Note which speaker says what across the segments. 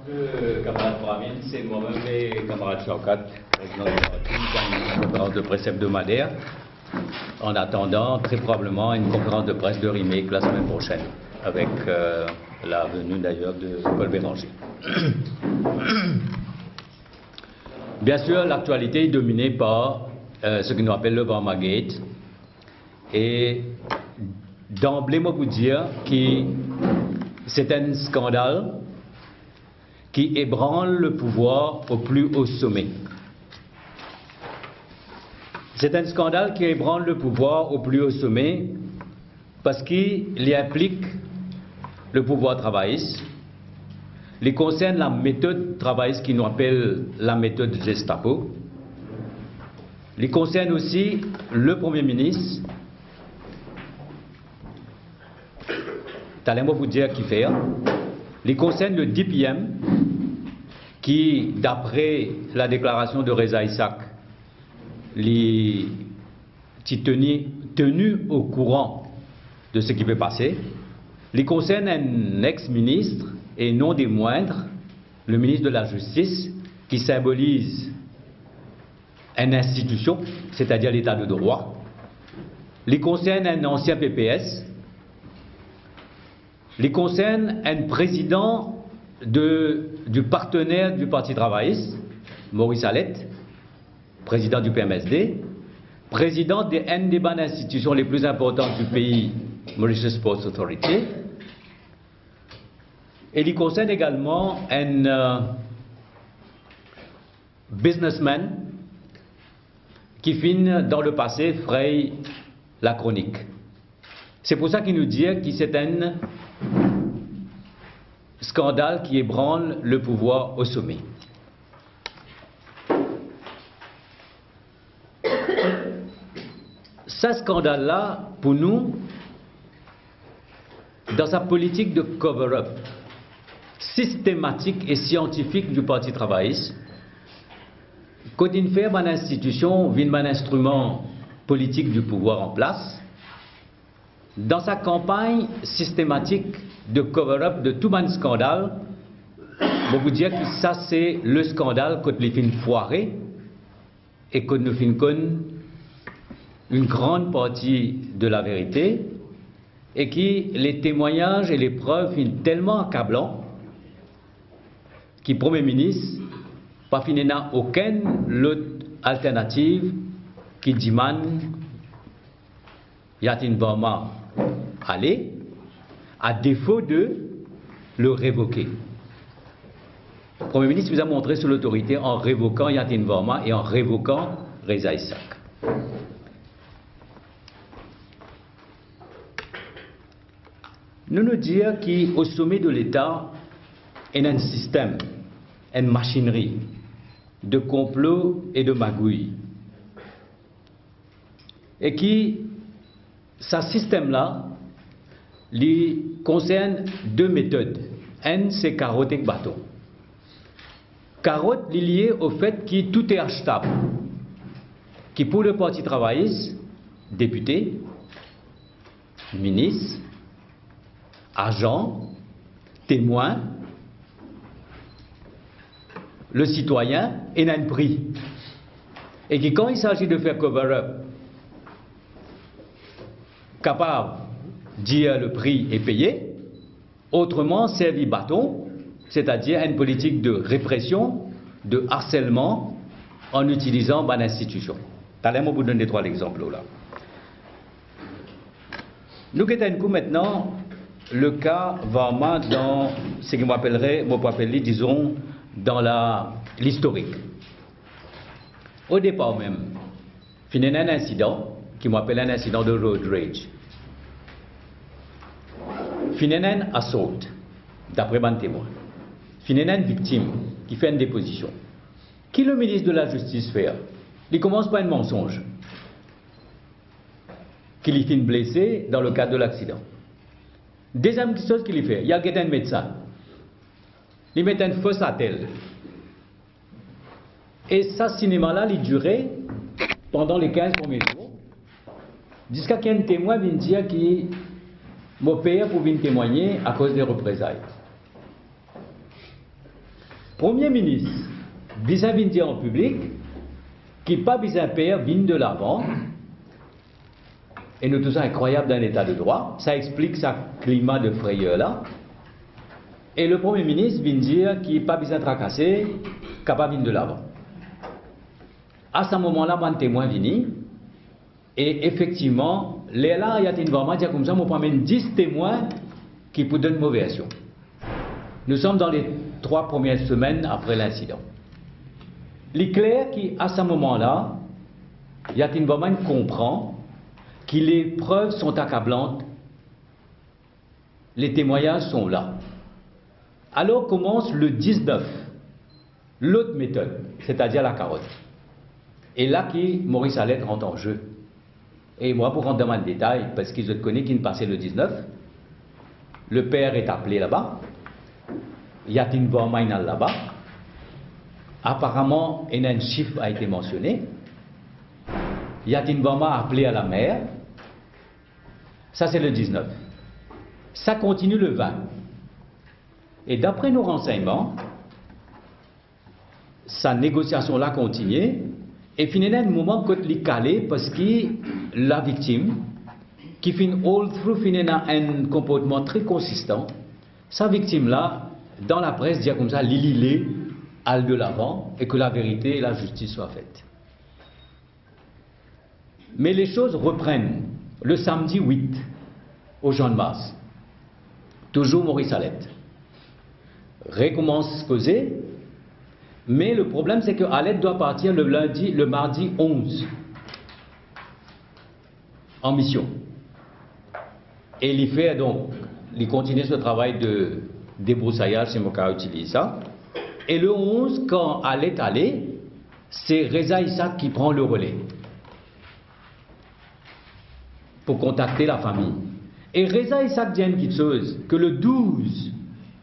Speaker 1: Camarade Bramine, c'est moi-même et camarade Chaukat, président de la République, une conférence de presse hebdomadaire, en attendant très probablement une conférence de presse de remake la semaine prochaine, avec la venue d'ailleurs de Paul Béranger. Bien sûr, l'actualité est dominée par ce que nous appelle le Varmagate, et d'emblée, moi vous dire que c'est un scandale qui ébranle le pouvoir au plus haut sommet. C'est un scandale qui ébranle le pouvoir au plus haut sommet parce qu'il y implique le pouvoir travailliste, il concerne la méthode travailliste qui nous appelle la méthode Gestapo, il concerne aussi le Premier ministre. Allez-moi vous dire qui fait. Il concerne le DPM qui, d'après la déclaration de Reza Issac, est tenu au courant de ce qui peut passer. Il concerne un ex-ministre, et non des moindres, le ministre de la Justice, qui symbolise une institution, c'est-à-dire l'état de droit. Il concerne un ancien PPS. Il concerne un président du partenaire du Parti travailliste, Maurice Allette, président du PMSD, président d'une des bonnes institutions les plus importantes du pays, Mauritius Sports Authority, et il concerne également un businessman qui finit dans le passé fraye la chronique. C'est pour ça qu'il nous dit que c'est un scandale qui ébranle le pouvoir au sommet. Ce scandale-là, pour nous, dans sa politique de cover-up systématique et scientifique du Parti travailliste, quand il fait une institution, un instrument politique du pouvoir en place, dans sa campagne systématique de cover-up de tout un scandale, je vous dire que ça c'est le scandale quand les films foirés et quand nous films une grande partie de la vérité et qui les témoignages et les preuves sont tellement accablants que le Premier ministre pas fini n'a aucune autre alternative qui demande Yatin Varma aller, à défaut de le révoquer. Le Premier ministre vous a montré sur l'autorité en révoquant Yatin Varma et en révoquant Reza Issac. Nous disons qu'au sommet de l'État, il y a un système, une machinerie de complot et de magouille. Et qui, ce système-là, il concerne deux méthodes. Un, c'est carotte et bâton. Carotte, il est lié au fait que tout est achetable. Qui pour le Parti travailliste, député, ministre, agent, témoin, le citoyen, et a un prix. Et que quand il s'agit de faire cover-up, capable de dire le prix est payé, autrement servi bâton, c'est-à-dire une politique de répression, de harcèlement, en utilisant une institution. Allez-moi vous donner trois exemples là. Nous avons maintenant le cas vraiment dans ce que m'appellerait, disons, dans l'historique. Au départ même, il y a un incident qui m'appelle un incident de road rage. Il y a un assault, d'après mon témoin. Il y a une victime qui fait une déposition. Qui le ministre de la Justice fait? Il commence par un mensonge. Qu'il y finit blessé dans le cadre de l'accident. Deuxième chose qu'il fait, il y a un médecin. Il met une fausse attelle. Et ce cinéma-là, il durait pendant les 15 premiers jours, jusqu'à qu'un témoin vienne dire qu'il m'a payé pour venir témoigner à cause des représailles. Premier ministre, bisa dire en public, qui pas bisa père, vient de l'avant, et nous tous incroyable d'un état de droit, ça explique ce climat de frayeur là. Et le Premier ministre vient dire qu'il n'est pas besoin de tracasser, capable de l'avant. À ce moment-là, mon témoin vient, et effectivement, là, il y a une vraiment dire comme ça, on peut amener 10 témoins qui vous donnent mauvaise version. Nous sommes dans les 3 premières semaines après l'incident. Il est clair qu'à ce moment-là, il y a une vraiment comprend que les preuves sont accablantes, les témoignages sont là. Alors commence le 19, l'autre méthode, c'est-à-dire la carotte. Et là, Maurice Allette rentre en jeu. Et moi, pour rentrer dans le détail, parce que je connais qui ne passait le 19, le père est appelé là-bas, Yatin Bormainal là-bas, apparemment, un chiffre a été mentionné, Yatin Borma a appelé à la mère, ça c'est le 19. Ça continue le 20. Et d'après nos renseignements, sa négociation-là continue. Et finalement, un moment que il calé parce que la victime, qui fait all through un comportement très consistant, sa victime-là, dans la presse, dit comme ça, l'île al de l'avant et que la vérité et la justice soient faites. Mais les choses reprennent le samedi 8 au Champ de Mars. Toujours Maurice Allette. Recommence causer, mais le problème c'est que Allette doit partir le mardi 11 en mission. Et il fait donc, il continue ce travail de débroussaillage, c'est mon cas utilise ça. Et le 11, quand Allette allait, c'est Reza Isaac qui prend le relais pour contacter la famille. Et Reza Isaac dit une petite chose, que le 12,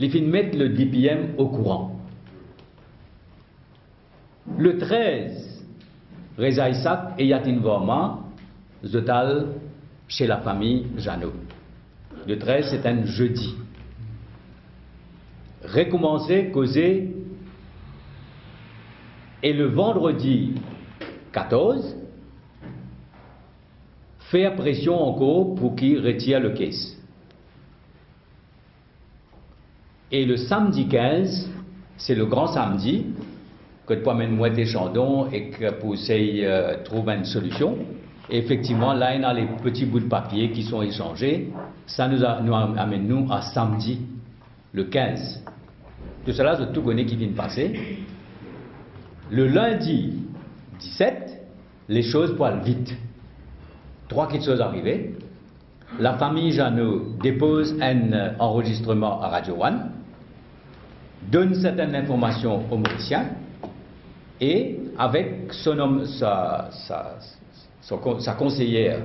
Speaker 1: il finit mettre le DPM au courant. Le 13, Reza Isaac et Yatin Vorma, Zotal, chez la famille Jeannot. Le 13, c'est un jeudi. Recommencer, causer, et le vendredi 14, faire pression encore pour qu'il retire le case. Et le samedi 15, c'est le grand samedi, que tu peux amener moi des chandons et que pour essayer de trouver une solution. Et effectivement, là, il y a les petits bouts de papier qui sont échangés. Ça nous amène nous à samedi, le 15. Tout cela, je tout connais qui vient de passer. Le lundi 17, les choses poilent vite. 3 petites choses arrivées. La famille Jeannot dépose un enregistrement à Radio One, donne certaines informations aux Mauriciens, et avec sa conseillère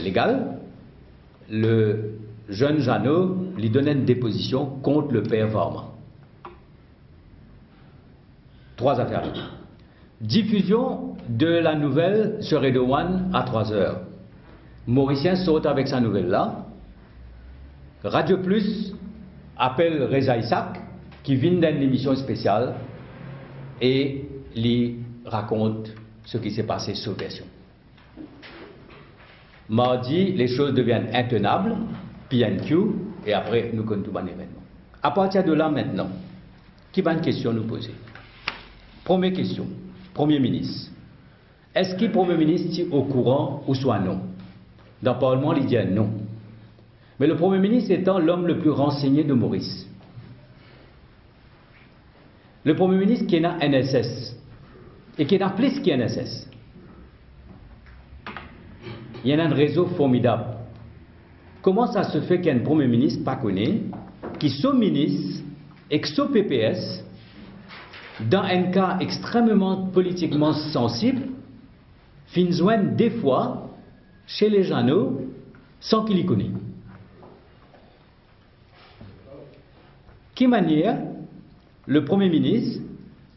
Speaker 1: légale, le jeune Jeannot lui donnait une déposition contre le père Vorma. 3 affaires. Diffusion de la nouvelle sur Radio One à 3 heures. Mauricien saute avec sa nouvelle-là. Radio Plus appelle Reza Isaac, qui vient d'une émission spéciale, et lui raconte ce qui s'est passé sur version. Mardi, les choses deviennent intenables, PNQ, et après, nous connaissons tout un événement. À partir de là, maintenant, qui va une question nous poser? Première question, Premier ministre. Est-ce que le Premier ministre est au courant ou soit non? Dans le Parlement, il dit non. Mais le Premier ministre étant l'homme le plus renseigné de Maurice. Le Premier ministre qui est un NSS, et qui est un plus qu'un NSS. Il y a un réseau formidable. Comment ça se fait qu'un Premier ministre pas connu, qui soit ministre et qui soit PPS, dans un cas extrêmement politiquement sensible, finit joindre des fois chez les Jeannot sans qu'il y connaisse. Quelle manière le Premier ministre,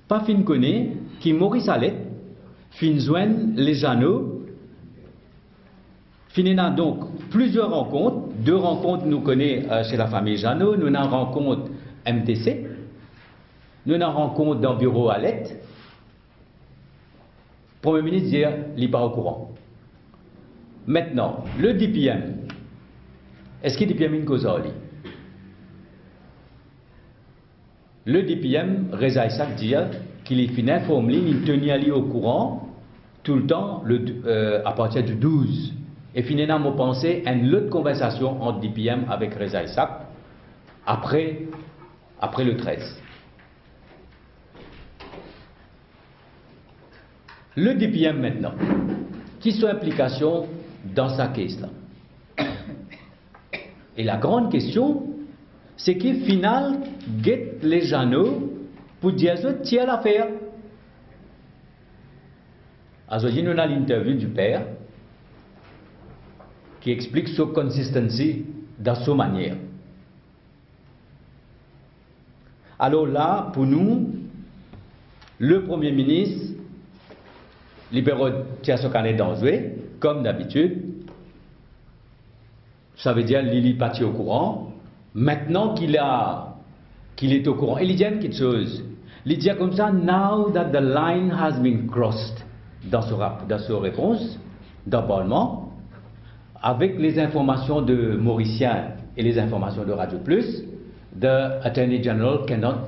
Speaker 1: pas fin connaît, qui Maurice Allette, fin joindre les Jeannot, finit donc plusieurs rencontres. 2 rencontres nous connaît chez la famille Jeannot, nous avons une rencontre MTC, nous avons rencontre dans le bureau à l'aide. Le Premier ministre dit qu'il n'est pas au courant. Maintenant, le DPM, est-ce qu'il DPM une cause à lui? Le DPM, Reza Isaac dit qu'il est fini informé, il tenait à lui au courant tout le temps à partir du 12. Et finalement, je pensais à une autre conversation entre DPM avec Reza Isaac après le 13. Le DPM maintenant, qui sont implications dans sa caisse-là? Et la grande question, c'est qu'au final, guette les journaux pour dire que tiens l'affaire. Aujourd'hui, nous avons l'interview du père qui explique sa consistency dans sa manière. Alors là, pour nous, le Premier ministre libéraux tient ce canet d'enjoué, comme d'habitude. Ça veut dire qu'il est parti au courant. Maintenant qu'il est au courant, il dit quelque chose. Il dit comme ça, now that the line has been crossed, dans sa réponse, dans le Parlement, avec les informations de Mauricien et les informations de Radio Plus, the Attorney General cannot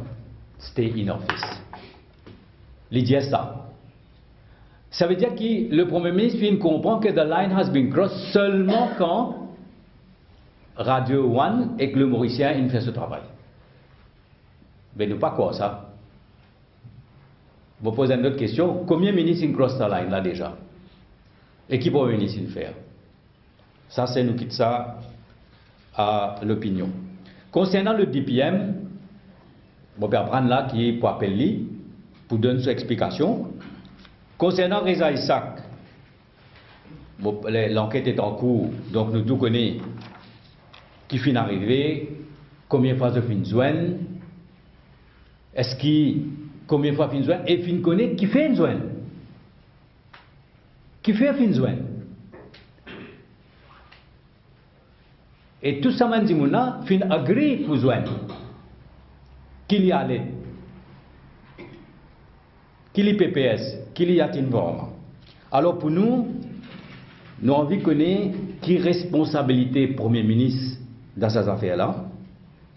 Speaker 1: stay in office. Il dit ça. Ça veut dire que le Premier ministre comprend que the line has been crossed seulement quand Radio One et que le Mauricien il fait ce travail. Mais nous pas quoi ça. Je vous pose une autre question. Combien de ministres crossent la line là déjà? Et qui peut ministre faire? Ça, c'est nous quitte ça à l'opinion. Concernant le DPM, je vais prendre là qui est pour appeler pour donner son explication. Concernant Reza Isaac, l'enquête est en cours, donc nous tout connaissons qui finit arrivé, combien de fois de fin joindre, est-ce qu'il, combien de fois fin joindre, et fin connaît qui fait une joindre. Qui fait fin joindre. Et tout ça, man dit mouna, fin agree pour joindre. Qu'il y a l'aide. Qu'il y a PPS, qu'il y a Tinvorma. Alors pour nous, nous avons envie de connaître qui responsabilité Premier ministre dans ces affaires-là,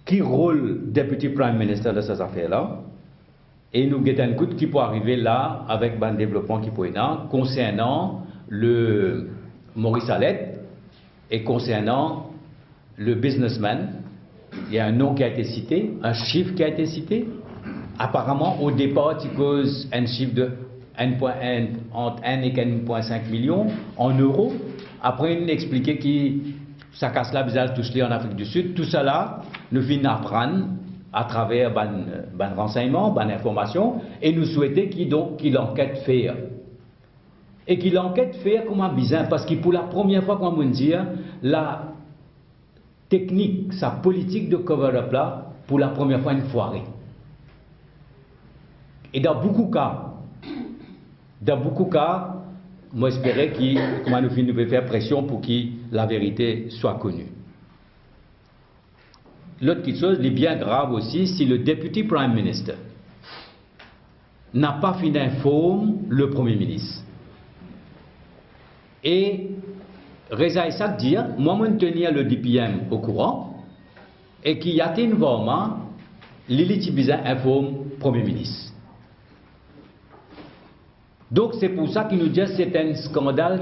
Speaker 1: qui rôle Deputy Prime Minister dans ces affaires-là, et nous guettons un coup qui peut arriver là avec un développement qui peut être concernant le Maurice Allette et concernant le businessman. Il y a un nom qui a été cité, un chiffre qui a été cité. Apparemment, au départ, il cause un chiffre de 1,1 entre 1 et 1,5 millions en euros. Après, il a expliqué que ça casse la bizarre touche en Afrique du Sud. Tout cela, nous finissons apprendre à travers ban renseignements, ban informations, et nous souhaitons qu'il enquête faire. Et qu'il enquête faire comme un bizarre, parce que pour la première fois, comme on dit, la technique, sa politique de cover-up là, pour la première fois, une foirée. Et dans beaucoup de cas, moi j'espérais comment nous pouvons faire pression pour que la vérité soit connue. L'autre chose, est bien grave aussi, si le Deputy Prime Minister n'a pas fait d'informer le Premier ministre. Et Reza Isaac dit, moi je tenir le DPM au courant, et qu'il y a une vraiment, l'élite bizarre informe le Premier ministre. Donc c'est pour ça qu'il nous dit que c'est un scandale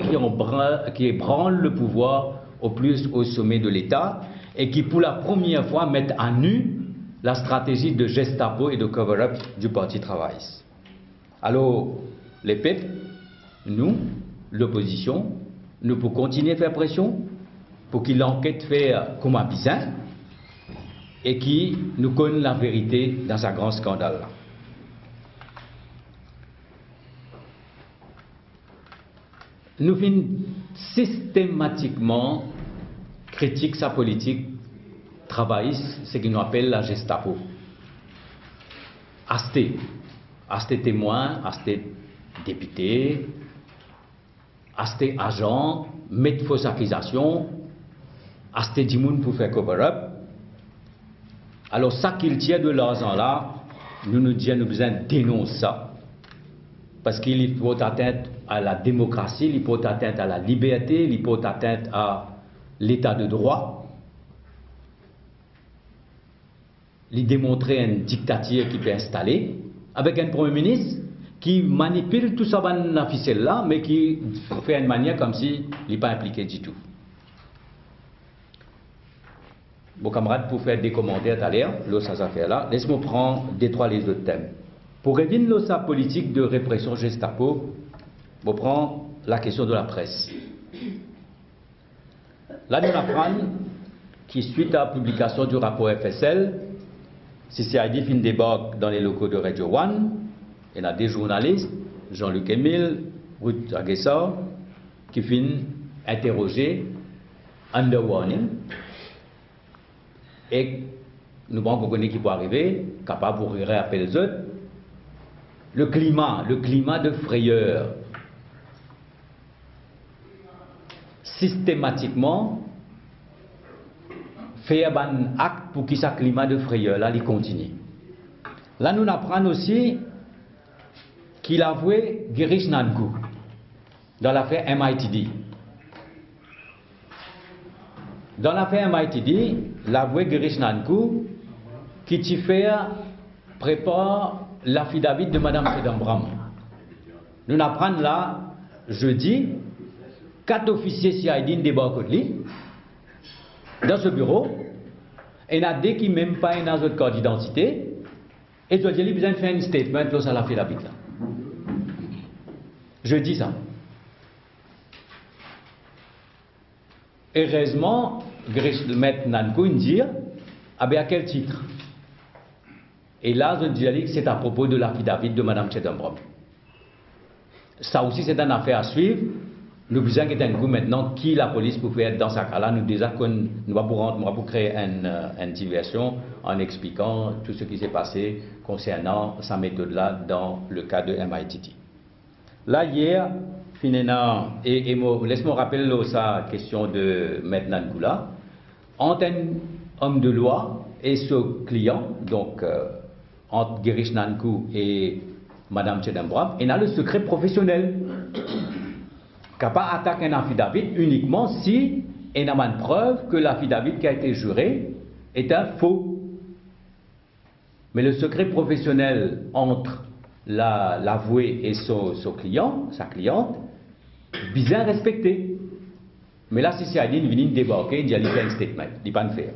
Speaker 1: qui ébranle le pouvoir au sommet de l'État et qui pour la première fois met à nu la stratégie de Gestapo et de cover-up du Parti travailliste. Alors les peuples, nous, l'opposition, nous pouvons continuer à faire pression pour qu'il enquête faire comme un bizarre et qui nous connaît la vérité dans un grand scandale là. Nous finissons systématiquement critique sa politique travailliste, ce qu'on appelle la Gestapo. Asté témoin, asté député, asté agent, mettre fausse accusation, asté dimoun pour faire cover-up. Alors ça qu'il tient de l'argent là, nous disons nous besoin dénoncer ça. Parce qu'il porte atteinte à la démocratie, il porte atteinte à la liberté, il porte atteinte à l'état de droit. Il démontre une dictature qui peut installer avec un premier ministre qui manipule tout ça dans la ficelle là, mais qui fait une manière comme si il n'est pas impliqué du tout. Bon camarades, pour faire des commentaires tout à l'heure, ces affaires-là, laisse-moi prendre des trois les autres thèmes. Pour révéler sa politique de répression Gestapo, on prend la question de la presse. Là, nous apprenons qui, suite à la publication du rapport FSL, CCID fin débarque dans les locaux de Radio One, il y a des journalistes, Jean-Luc Emile, Ruth Aguessar, qui finissent interroger under warning. Et nous avons connu qui peut arriver, capable pour appeler les autres. Le climat de frayeur. Systématiquement, faire un acte pour que ce climat de frayeur là, il continue. Là, nous apprenons aussi qu'il a avoué Girish Nankou dans l'affaire MITD. Dans l'affaire MITD, l'avoué Girish Nankou qui prépare l'affidavit de Mme Chedambram. Nous apprenons là, jeudi, 4 officiers CID débarquent dans ce bureau, et il y a des qui même pas dans notre carte d'identité, et ils ont besoin de faire un statement dans l'affidavit là. Je dis ça. Heureusement, Maître Nankou dit, à quel titre? Et là, je dis que c'est à propos de l'affidavit de Mme Chedambram. Ça aussi, c'est une affaire à suivre. Nous besoin d'un coup maintenant qui la police peut faire dans ce cas-là. Nous disons qu'on va pour créer une diversion en expliquant tout ce qui s'est passé concernant sa méthode-là dans le cas de MITT. Là, hier, laisse-moi rappeler sa question de Maître Nankou là. Entre un homme de loi et ce client, donc entre Girish Nankou et Mme Chedambram, il y a le secret professionnel. Capable d'attaquer un affidavit uniquement si il y a une preuve que l'affidavit qui a été juré est un faux. Mais le secret professionnel entre l'avoué et son client, sa cliente, bien respecté. Mais là, si c'est à dire, il vient débarquer, il dit qu'il fait un statement, il ne peut pas le faire.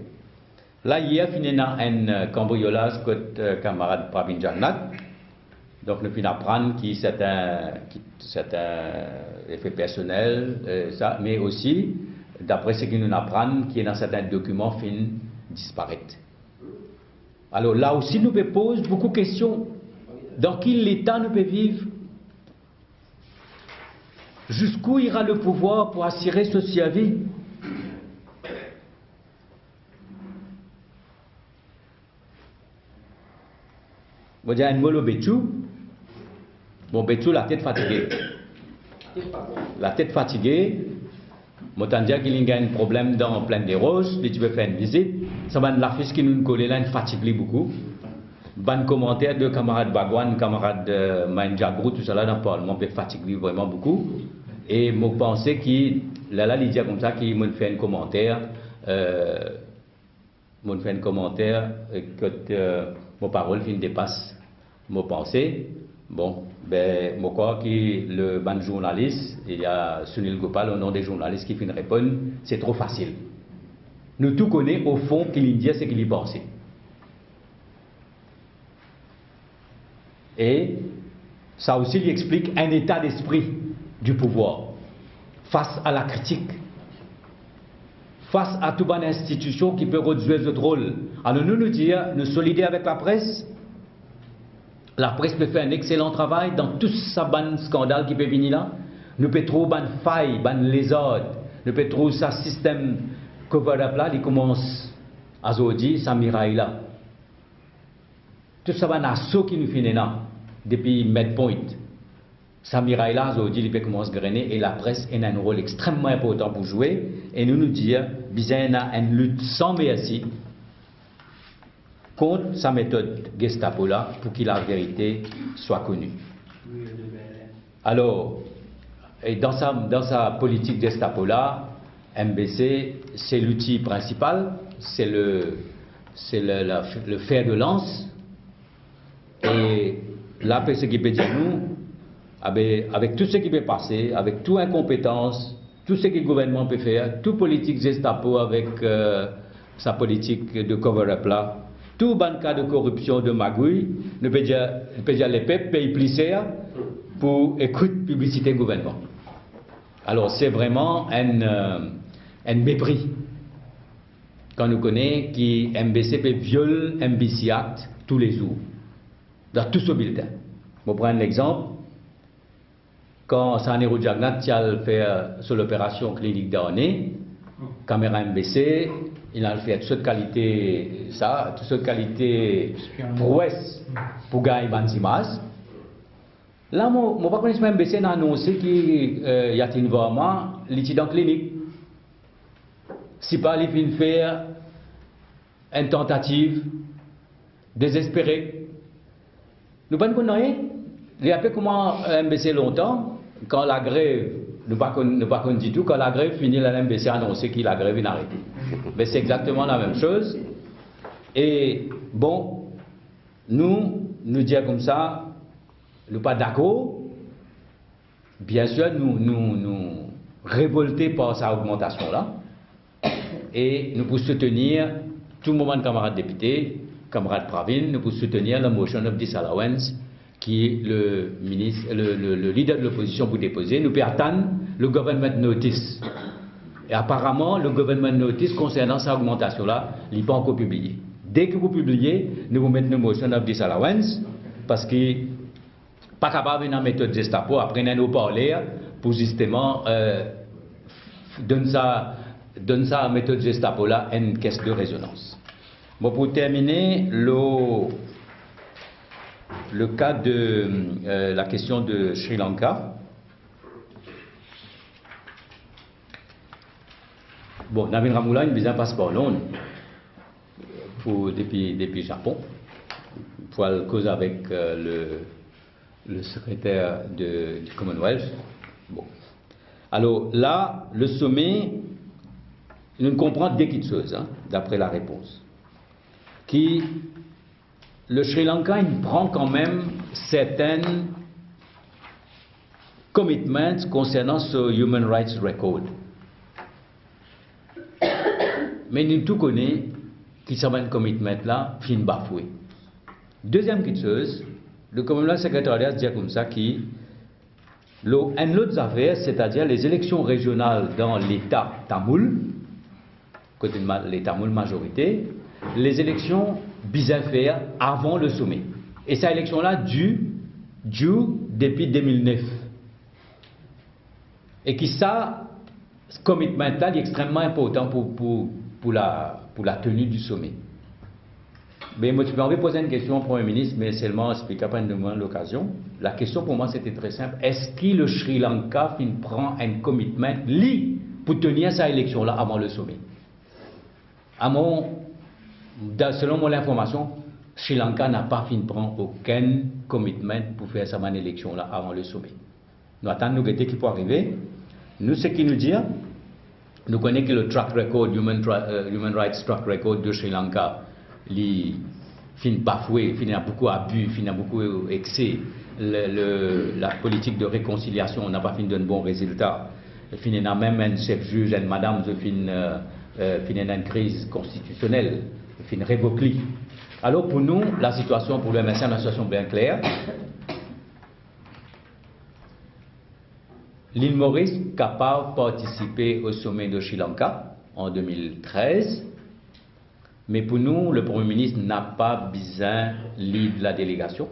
Speaker 1: Là, hier, il y a un cambriolage contre camarade Pravin Jagnat. Donc, nous finissons apprendre que c'est un effet personnel, ça, mais aussi, d'après ce que nous apprenons, qu'il y a dans certains documents fin disparaître. Alors là aussi, nous pouvons poser beaucoup de questions. Dans quel état nous pouvons vivre? Jusqu'où ira le pouvoir pour assurer ce survie? Vous dire un mot Béchou. Bon, Béchou, la tête fatiguée. La tête fatiguée. M'entend dire qu'il y a un problème dans Plaine des Roses, et tu veux faire une visite. Ça va l'affiche qui nous colle là, une fatigue beaucoup. Bon commentaire de camarade Bagwan, camarade Manjagrou, tout ça là dans le Parlement, peut fatiguer vraiment beaucoup. Et je pense qu'il là, il dit comme ça qu'il me fait un commentaire. Me fait un commentaire que mon parole fin dépasse mon pensée. Bon, ben, je crois que le ban journaliste, il y a Sunil Gopal au nom des journalistes qui finissent répondre, c'est trop facile. Nous tout connaissons au fond qu'il dit ce qu'il y pensait. Et ça aussi lui explique un état d'esprit du pouvoir face à la critique, face à toute bonne institution qui peut réduire notre rôle. Alors nous dire, nous solidaires avec la presse. La presse peut faire un excellent travail dans tout ce bon scandale qui peut venir là. Nous pouvons trouver une faille, une lézard. Nous pouvons trouver ce système cover-up là, il commence à dire, ça miraille là. Tout ça va assaut qui nous finit là, depuis Medpoint. Ça miraille là, il peut commencer à grainer et la presse a un rôle extrêmement important pour jouer. Et nous dire, bien, il y a une lutte sans merci contre sa méthode Gestapo là pour que la vérité soit connue. Alors, et dans sa politique Gestapo là, MBC, c'est l'outil principal, c'est le fer de lance. Et là, ce qui peut dire nous, avec tout ce qui peut passer, avec toute incompétence, tout ce que le gouvernement peut faire, toute politique Gestapo avec sa politique de cover-up là, tout bon cas de corruption, de magouille, ne peut dire les peuples payent plus cher pour écouter publicité gouvernement. Alors c'est vraiment un mépris quand nous connaissons qui MBC viole MBC Act tous les jours, dans tout ce bulletin. Je vais prendre l'exemple. Quand Sanero Jagnat a fait sur l'opération clinique d'année, caméra MBC, il a fait toute cette qualité, toute cette qualité prouesse pour gagner Banzimas. Là, je ne connais pas MBC a annoncé qu'il y a vraiment l'étudiant clinique. Si pas, il vient faire une tentative désespérée. Nous ne connaissons rien. Il y a peu comment MBC longtemps, quand la grève, nous ne pas du tout, quand la grève finit, la MBC a annoncé que la grève est arrêtée. Mais c'est exactement la même chose. Et bon, nous disons comme ça, nous pas d'accord. Bien sûr, nous révoltés par cette augmentation-là. Et nous pouvons soutenir tout le moment de camarades députés, camarades Pravin, nous pouvons soutenir la motion of disallowance qui le leader de l'opposition pour déposer. Nous pouvons attendre le government notice. Et apparemment, le government notice concernant cette augmentation-là, il n'est pas encore publié. Dès que vous publiez, nous vous mettons une motion of disallowance parce que pas capable d'une méthode Gestapo, après nous parler pour justement donner ça à la méthode Gestapo là une caisse de résonance. Bon, pour terminer, le cas de la question de Sri Lanka. Bon, Navin Ramoula, il a un passeport long depuis le Japon. Pour le cause avec le secrétaire du Commonwealth. Bon. Alors là, le sommet, nous comprenons des petites choses, d'après la réponse. Qui, le Sri Lanka, il prend quand même certains commitments concernant ce Human Rights Record. Mais nous tout connaissons qui sont un commitment là, fin bafoué. Deuxième petite chose, le Commonwealth Secretariat dit comme ça qui une autre affaire, c'est-à-dire les élections régionales dans l'État tamoul, côté de l'État tamoul majorité, les élections bizarres faire avant le sommet. Et cette élection-là due depuis 2009. Et qui ça, ce commitment-là est extrêmement important pour la tenue du sommet. Mais moi, tu peux poser une question au Premier ministre, mais seulement expliquer après une l'occasion. La question pour moi, c'était très simple. Est-ce que le Sri Lanka prend un commitment pour tenir cette élection-là avant le sommet? Selon mon information, Sri Lanka n'a pas prendre aucun commitment pour faire cette élection-là avant le sommet. Nous attendons qu'il peut arriver. Nous, ce qu'il nous dit, nous connaissons que le track record, Human Rights Track Record de Sri Lanka, il fin bafoué, il a beaucoup abus, il a beaucoup excès. La politique de réconciliation n'a pas donné de bons résultats. Il a même un chef juge, une madame, une crise constitutionnelle, il révoqué. Alors pour nous, la situation pour le MSA est une situation bien claire. L'île Maurice est capable de participer au sommet de Sri Lanka en 2013. Mais pour nous, le Premier ministre n'a pas besoin de la délégation.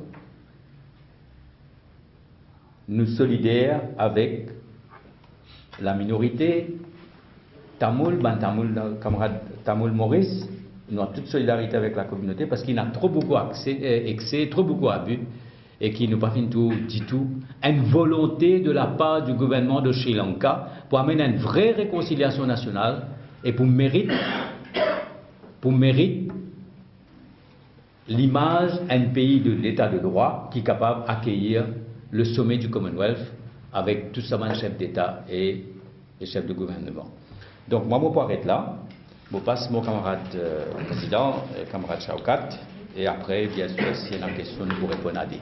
Speaker 1: Nous sommes solidaires avec la minorité Tamoul, camarade Tamoul Maurice. Nous avons toute solidarité avec la communauté parce qu'il y a trop beaucoup excès, trop beaucoup abus et qu'il n'a pas fait tout du tout. Une volonté de la part du gouvernement de Sri Lanka pour amener une vraie réconciliation nationale et pour mérite l'image d'un pays de l'état de droit qui est capable d'accueillir le sommet du Commonwealth avec tout simplement les chefs d'État et les chefs de gouvernement. Donc moi, je vais être là. Je passe mon camarade président, camarade Chaukat, et après, bien sûr, s'il y a une question, nous pourrons répondre à des.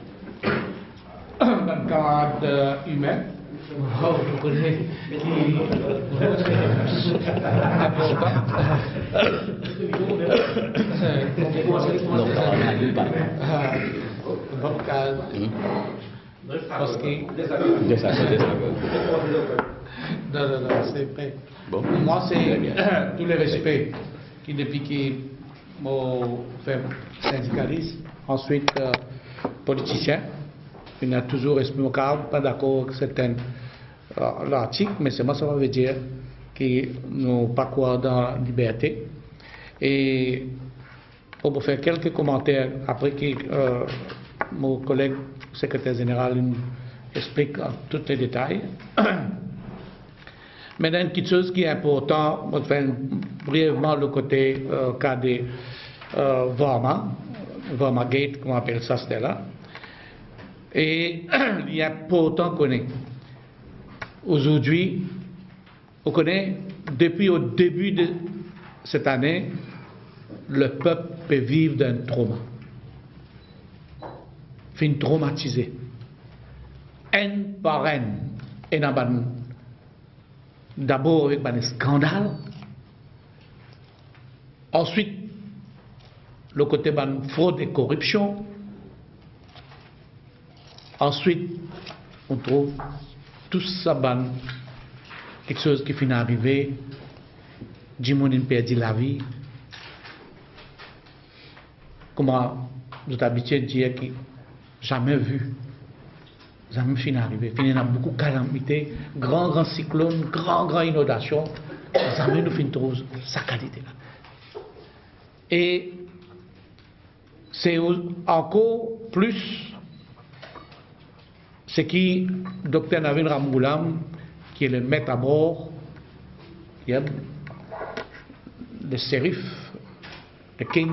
Speaker 2: Un camarade humain. Vous connaissez qui parce que non, c'est vrai. Bon. Moi, c'est tous les respects qui, depuis que mon fait syndicaliste, ensuite politicien, il a toujours respecté, pas d'accord avec certains l'article, mais c'est moi ça veut dire que nous pas croire dans la liberté. Et on peut faire quelques commentaires après que mon collègue secrétaire général explique tous les détails. Mais il y a une petite chose qui est importante, on va faire brièvement le côté cas de Varma Gate, comme on appelle ça, c'était là. Et il est important qu'on ait. Aujourd'hui, on connaît, depuis au début de cette année, le peuple peut vivre d'un trauma. Fin traumatisé. Un par un. Et d'abord avec un scandale. Ensuite, le côté de fraude et corruption. Ensuite, on trouve tout ça, quelque chose qui finit d'arriver, du monde a perdu la vie. Comment vous êtes habitué de dire que jamais vu, jamais fini d'arriver. Il y a beaucoup de calamités, grand cyclone, grand inondation, jamais nous finissons trouver sa qualité là. Et c'est encore plus ce qui, Dr Navin Ramgoolam, qui est le maître à bord, le shérif, le king,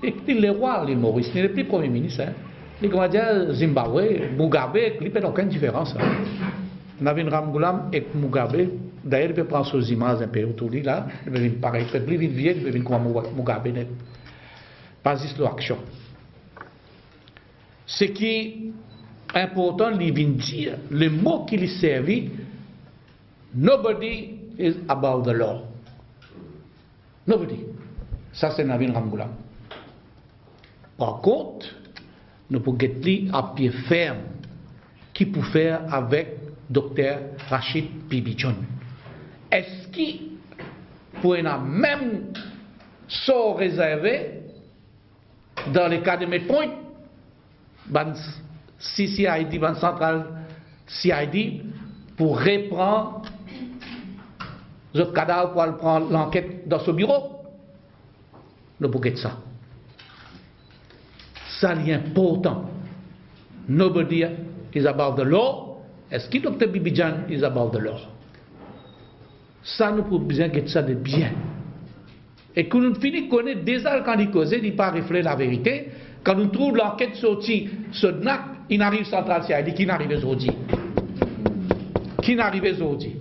Speaker 2: et le roi, les Maurice, il n'est plus premier ministre. Hein. Les Canadiens, Zimbabwe, Mugabe, il n'y a aucune différence. Hein. Navin Ramgoolam et Mugabe, d'ailleurs, il peut prendre ces images un peu autour de lui, là, il peut venir pareil, il peut plus vite vieux, il peut venir comme Mugabe n'est pas juste l'action. Ce qui est important, il vient dire, le mot qu'il servi, nobody is above the law. Nobody. Ça, c'est Navin Ramgoolam. Par contre, nous pouvons être à pied ferme qui peut faire avec Dr Rachid Bibi John. Est-ce qu'il pourrait même sort réservé dans les cas de Medpoint, CCID, Ban Central CID, pour reprendre le cadavre pour prendre l'enquête dans ce bureau? Nous pouvons ça. Ça est important. Nobody is above the law. Est-ce que Dr Bibi John is above the law? Ça, nous pouvons besoin de ça de bien. Et que nous finissons de connaître déjà quand il cause, il ne pas refléter la vérité. Quand nous trouvons l'enquête sortie, ce NAC, il n'arrive central CID, qui n'arrive aujourd'hui? Qui n'arrive aujourd'hui?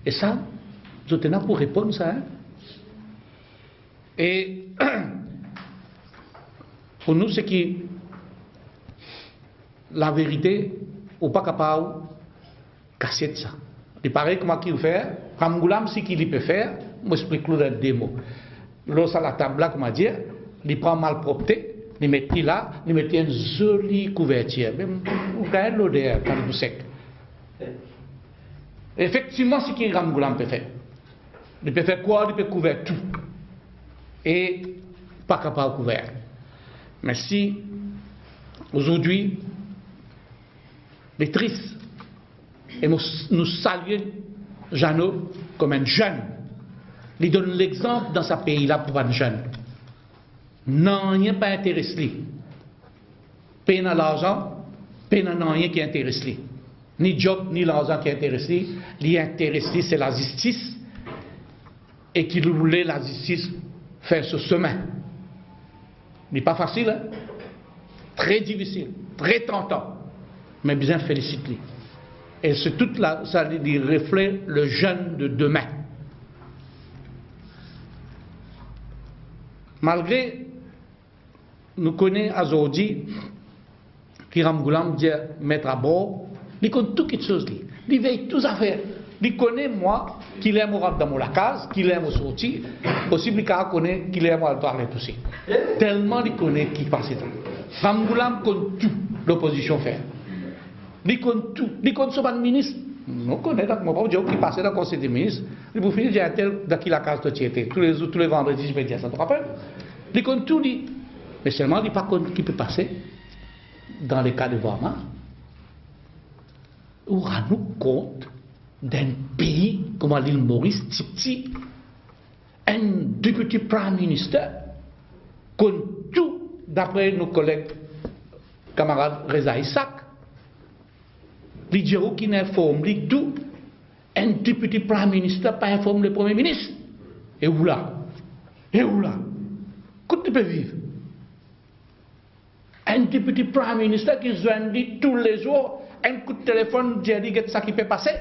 Speaker 2: Et ça, je tenais pour répondre ça. Hein? Et pour nous, c'est que la vérité, on n'est pas capable de casser ça. Il paraît comment qu'il fait. Ramgoolam, ce qu'il peut faire, je m'explique le démo. Lorsqu'à la table là, comment dire, il prend malpropreté, il met là, il met une jolie couverture. Même, vous regardez l'odeur quand il est sec. Effectivement, ce que Ramgoolam peut faire. Il peut faire quoi? Il peut couvrir tout. Et pas capable de couvrir. Mais si, aujourd'hui, les tristes, et nous saluons Jeannot comme un jeune, il donne l'exemple dans sa pays-là pour un jeune. Non, il n'y a pas intéressé. Pas dans l'argent, pas dans rien qui intéresse lui. Ni job, ni l'argent qui intéresse lui. Lui intéressé, c'est la justice. Et qu'il voulait la justice faire ce chemin. n'est pas facile, hein? Très difficile, très tentant, mais bien félicite-lui. Et c'est tout là, ça reflète le jeune de demain. Malgré, nous connaissons aujourd'hui, qui Ramgoulam dit mettre à bord, il connaît tout quelque chose, il veille toutes affaires. Il connaît moi, qu'il aime rentrer dans la case, qu'il aime sortir, possible qu'il connaît qu'il aime aller toilette aussi. Tellement il connaît qui passe là. Ramgoulam connaît tout, l'opposition fait. Il connaît tout, il connaît son ministre. On connaît, donc, mon Dieu, qui passait dans le conseil des ministres. Il vous finit, j'ai un tel dans qui la case de tiété. Tous les vendredis, je vais dire ça, tu te rappelles? Il connaît tout, mais seulement il ne pas connaît qui peut passer dans les cas de Varma. On rend compte d'un pays comme l'île Maurice, petit, un député prime minister, connaît tout, d'après nos collègues, camarades Reza Isaac. Les gens qui n'informent, les tout, un député prime minister pas informe le premier ministre. Et où là? Et où là? Comment tu peux vivre? Un député prime minister qui se dit tous les jours, un coup de téléphone, dit ça qui peut passer.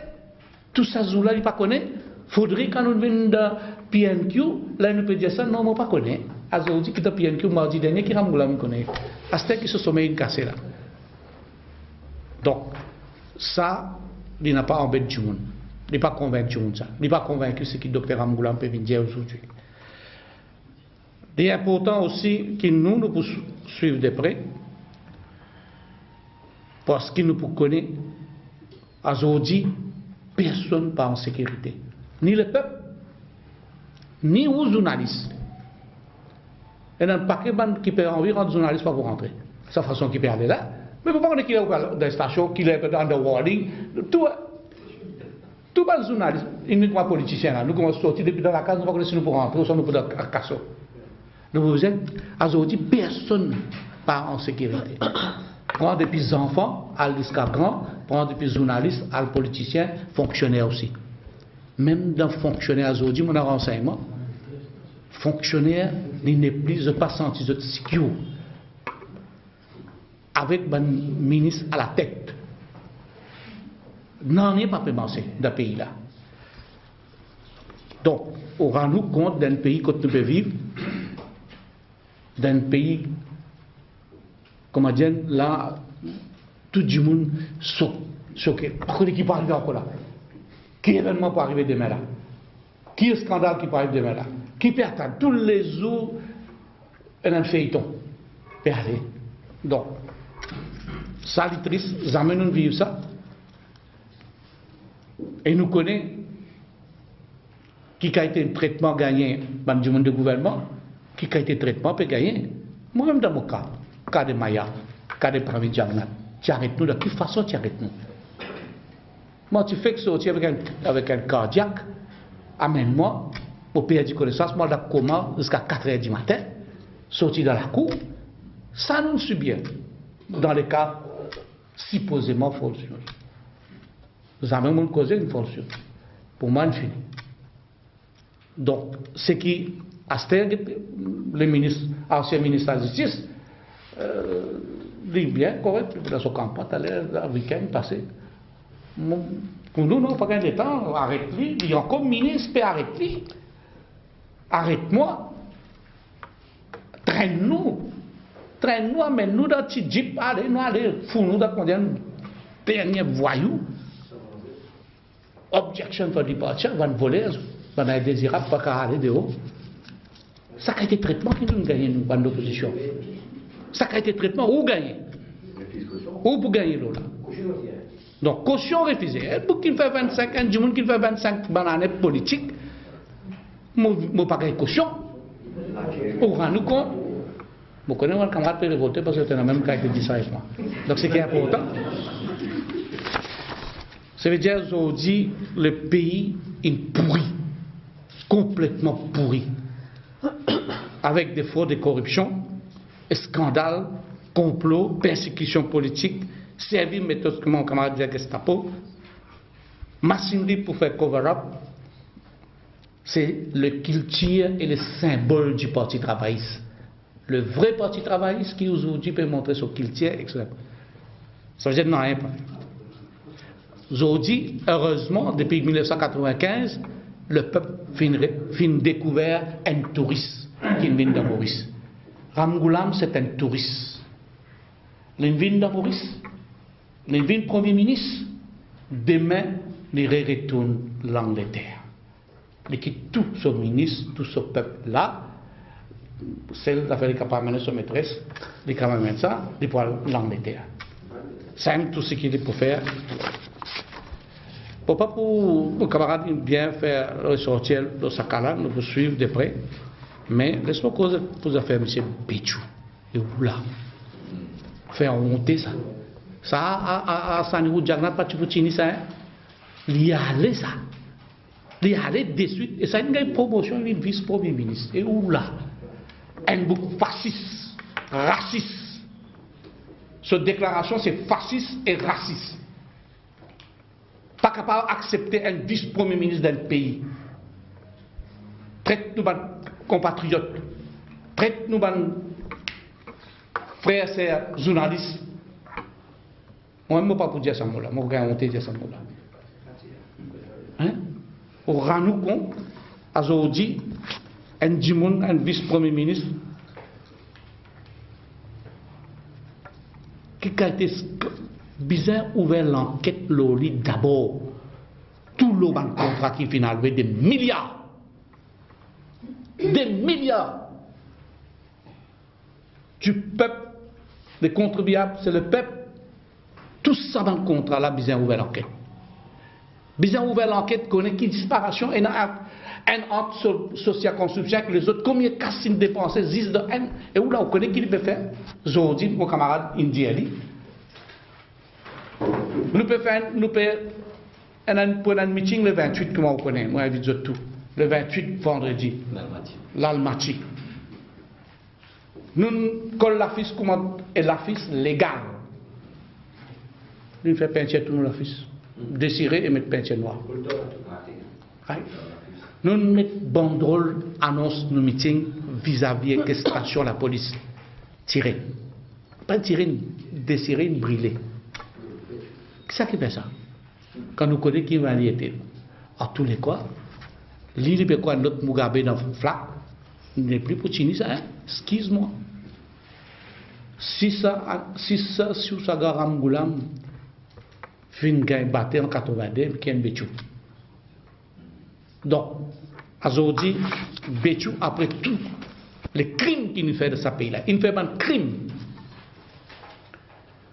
Speaker 2: Tout ça, là, il ne connaît pas. Faudrait quand nous venons de PNQ, là, nous peut dire ça, non, on ne connaît pas. Aujourd'hui, qui est PNQ, mardi dernier, qui me connaît. À ce qui se sommeille une cassée là. Donc, ça, il n'a pas embêté tout le monde. Il n'est pas convaincu de ça. Il n'est pas convaincu de ce que le docteur Ramgoulam peut dire aujourd'hui. Il est important aussi que nous pouvons suivre de près, parce que nous pouvons connaître, aujourd'hui, personne pas en sécurité. Ni le peuple, ni les journalistes. Il y a un paquet qui peut environ de journalistes pas pour rentrer. C'est la façon qu'il peut aller là. Mais vous parlez qu'il est dans la station, qu'il est dans le warning, tout le journaliste, uniquement politicien là, nous commençons à sortir depuis dans la case, nous ne pouvons pas si nous pouvons rentrer, ou soit nous pouvons dans la casse. Nous vous êtes, aujourd'hui, personne pas en sécurité. Prendre depuis enfants, jusqu'à grands, prendre depuis journalistes, politiciens, fonctionnaires aussi. Même dans fonctionnaires aujourd'hui, mon renseignement, fonctionnaires, ils n'est plus, je pas senti de sécurité. Avec un ministre à la tête. N'en est pas pensé dans ce pays-là. Donc, on rend nous compte d'un pays que nous pouvons vivre, d'un pays, comment dire, là, tout le monde choqué. Pourquoi qui peut arriver encore là? Qui événement peut arriver demain là? Qui est scandale qui peut arriver demain là? Qui peut attendre tous les jours un feuilleton? Peut aller. Donc, ça, c'est triste, jamais nous vivons ça. Et nous connaissons qui a été un traitement gagné dans le monde du gouvernement, qui a été un traitement peut gagner. Moi-même dans mon cas de Maya, cas de Pravin Jagannath, tu arrêtes nous, de quelle façon tu arrêtes nous? Moi, tu fais que sortir avec un cardiaque, amène-moi, pour payer du connaissance, moi, dans coma jusqu'à 4 h du matin, sortir dans la cour, ça nous subit. Dans les cas supposément fortuits. Nous avons causé une fortune. Pour moi, c'est fini. Donc, ce qui, à ce temps, le ministre, ancien ministre de la Justice, dit bien, correct, dans son campagne, le week-end passé. Pour nous, non, pas qu'un temps, arrête-lui, il y a encore ministre, peut arrête-lui. Arrête-moi. Traîne-nous. Traîne-nous, amène-nous dans le petit jeep, allez, fous-nous dans combien de derniers voyous. Objection for departure, van voler, van indésirable, pas qu'à aller dehors. Ça a été traitement qui nous gagne, nous, dans l'opposition. Ça a été traitement, où gagner? Où pour gagner là? Donc, caution refusée. Pour qu'il fait 25 ans, du monde qui fait 25 bananes politiques, moi, pas gagner caution. On rend nous compte. Vous connaissez mon camarade peut révolter parce que c'est le même cas qui dit ça avec moi. Donc, ce qui est important, ça veut dire aujourd'hui, le pays est pourri, complètement pourri, avec des fraudes et corruption, scandales, complots, persécutions politiques, servir méthode comme mon camarade dit Gestapo, machinerie pour faire cover-up, c'est le culture et le symbole du Parti travailliste. le vrai parti travailliste qui aujourd'hui peut montrer ce qu'il tient, etc. Ça veut dire non, rien pas. Aujourd'hui, heureusement, depuis 1995, le peuple fin découvert un touriste qui vient de Maurice. Ramgoulam, c'est un touriste. Il vient de Maurice, il vient Premier ministre, demain, il retourne l'Angleterre. Il quitte tout ce ministre, tout ce peuple-là, celle d'affaires qui capable de mener sa maîtresse, il est capable de mettre ça, il pour l'Angleterre. C'est tout ce qu'il peut faire. Pour pas pour nos camarades bien faire ressortir de sa calme, nous suivre de près. Mais laisse-moi cause pour affaire M. Béchou. Et où là? Faire monter ça. Ça, à Sanirou Djagna, pas tu peux tenir ça. Il y allait ça. Il y allait de suite. Et ça a une promotion, une vice-premier ministre. Et où là? Un bouc fasciste, raciste. Cette déclaration, c'est fasciste et raciste. Pas capable d'accepter un vice-premier ministre d'un pays. Traite-nous nos compatriotes, traite-nous nos frères et sœurs journalistes. Moi, je ne peux pas dire ça, moi, je vais honter dire ça. Hein? Pour rendre compte, aujourd'hui, un vice-premier ministre, qui a été bizarre ouvert l'enquête Loli d'abord. Tout le contrat qui final des milliards. Des milliards du peuple, des contribuables, c'est le peuple. Tout ça dans le contrat là, bizarre ouvert l'enquête. Bizarre ouvert l'enquête connaît qui disparition et un entre social construction que les autres, combien de cassines dépensées, 10 de haine, et où là on connaît qui peut faire. Aujourd'hui, mon camarade Indiali. Nous pouvons faire un meeting le 28, comment on connaît, moi je dis tout. Le 28 vendredi. L'Almaty. Nous collons l'affiche comment est l'affiche légale. Nous faisons peinture tout l'affiche. Dessirer et mettre peinture noire. Nous mettons banderole, annonce nos meetings vis-à-vis de station la police. Tirer. Pas tirer, dessirer, brûler. C'est ça qui fait ça. Quand nous connaissons qui va y être. À tous les cas, l'île de quoi notre Mugabe dans le flac, n'est plus pour Chini ça, hein? Excuse-moi. Si ça, sur sa garam goulam, fin gagne batté en 82, qui est un Béchou. Donc, aujourd'hui, Béchou, après tout, les crimes qu'il nous fait de ce pays-là, il fait un crime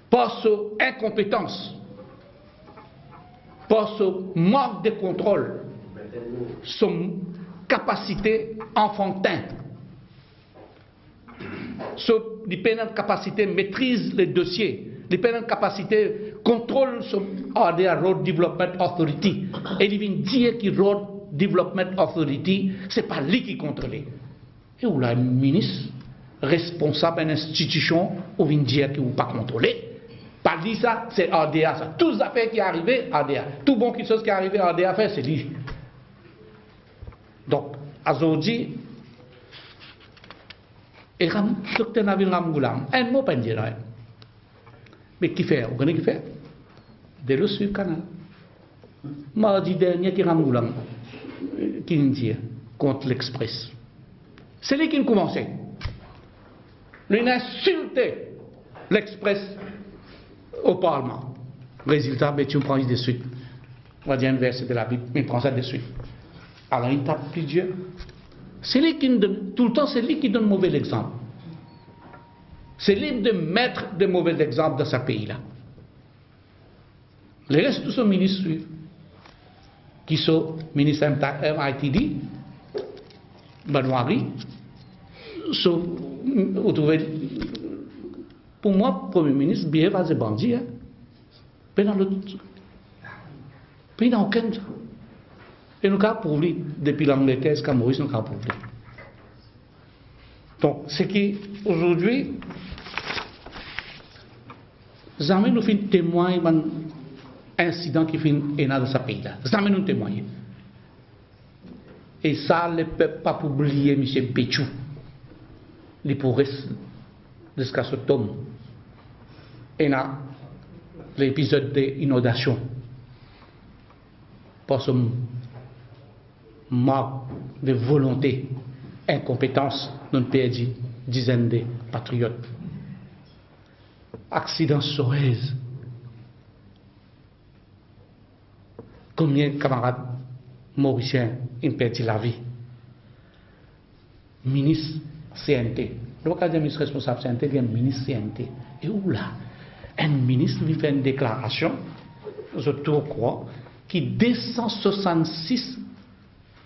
Speaker 2: par son incompétence, par son manque de contrôle, son capacité enfantin, les capacité maîtrise les dossiers, les capacité contrôle son ADA Road Development Authority. Et il vient dire que Road Development Authority, ce n'est pas lui qui contrôle. Et où là, un ministre responsable d'une institution, où vient dire qu'il ne peut pas contrôler. Pas dit ça, c'est ADA. Ça. Toutes les affaires qui sont arrivées, ADA. Tout bon qui chose qui est arrivé à ADA, c'est lui. Donc, aujourd'hui, et docteur Nabil Ramgoulam, un mot pas dire. Mais qui fait? Vous connaissez qui fait? De le suivre canal. Mardi dernier, qui Ramgoulam, qui dit contre l'Express. C'est lui qui a commencé. Il a insulté l'Express au Parlement. Résultat, tu me prends de suite. On va dire un verset de la Bible, mais il prend ça de suite. Alors il tape plus Dieu. C'est lui qui donne, tout le temps, c'est lui qui donne mauvais exemple. C'est lui de mettre de mauvais exemples dans ce pays-là. Les restes, tous sont ministres suivent. Qui sont ministres MITD, Benoît, vous trouvez, pour moi, Premier ministre, bien va se bandit. Hein? Mais dans l'autre. Puis dans aucun. Et nous avons prouvé, depuis l'Angleterre jusqu'à Maurice, nous avons prouvé. Donc, ce qui, aujourd'hui, jamais nous faisons témoigner d'un incident qui fait dans ce pays-là. Jamais nous témoignons. Et ça, le peuple pas oublier M. Béchou. les pourris jusqu'à ce tome. Et là, l'épisode des inondations. Parce que marque de volonté, incompétence, nous perdu dizaines de patriotes. Accident Suez. Combien de camarades mauriciens ont perdu la vie? Ministre CNT. Le cas d'un ministre responsable CNT, il y a un ministre CNT. Et où là? Un ministre lui fait une déclaration, je crois, qui 266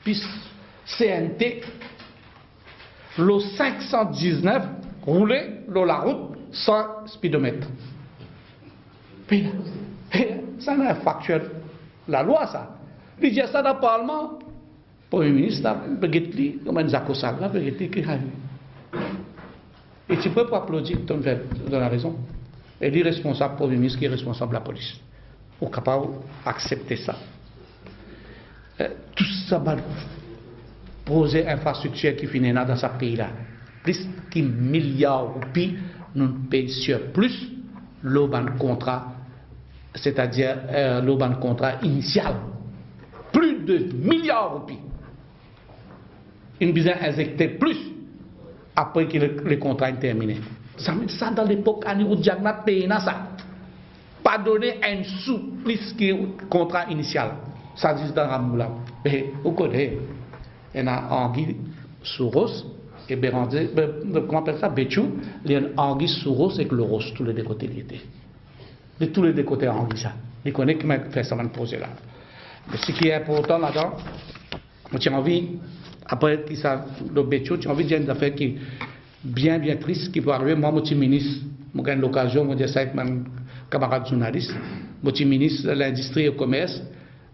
Speaker 2: pistes CNT, le 519 roulait dans la route sans speedomètre. Puis, ça n'est pas factuel. La loi, ça. Il dit ça dans le Parlement. Le Premier ministre, il comme un Zakosal, et tu peux pas applaudir, tu donnes la raison. Et l'irresponsable Premier ministre qui est responsable de la police. On est capable d'accepter ça. Tout ça va poser infrastructure qui finit dans ce pays-là. Plus qu'un milliard de roupies, nous payons sur plus l'auban contrat, c'est-à-dire l'auban contrat initial. Plus de milliards de roupies. Une besoin injecter plus après que le contrat est terminé. Ça met ça dans l'époque où Diagnat payait ça. Pas donner un sou plus que le contrat initial. Ça dit dans Ramoula. Mais vous connaissez, il y a Anguille Souros et Béranger, comment on appelle ça, Béchou, il y a Anguille Souros et le Rose, tous les deux côtés l'été. De tous les deux côtés Anguille ça. Il connaît qui m'a fait ça, m'a posé là. Mais ce qui est important là-dedans, j'ai envie, après que ça, le Béchou, j'ai envie de dire une affaire qui bien triste qui peut arriver. Moi, je suis ministre, j'ai eu l'occasion de dire ça avec mon camarade journaliste, je suis ministre de l'Industrie et du Commerce,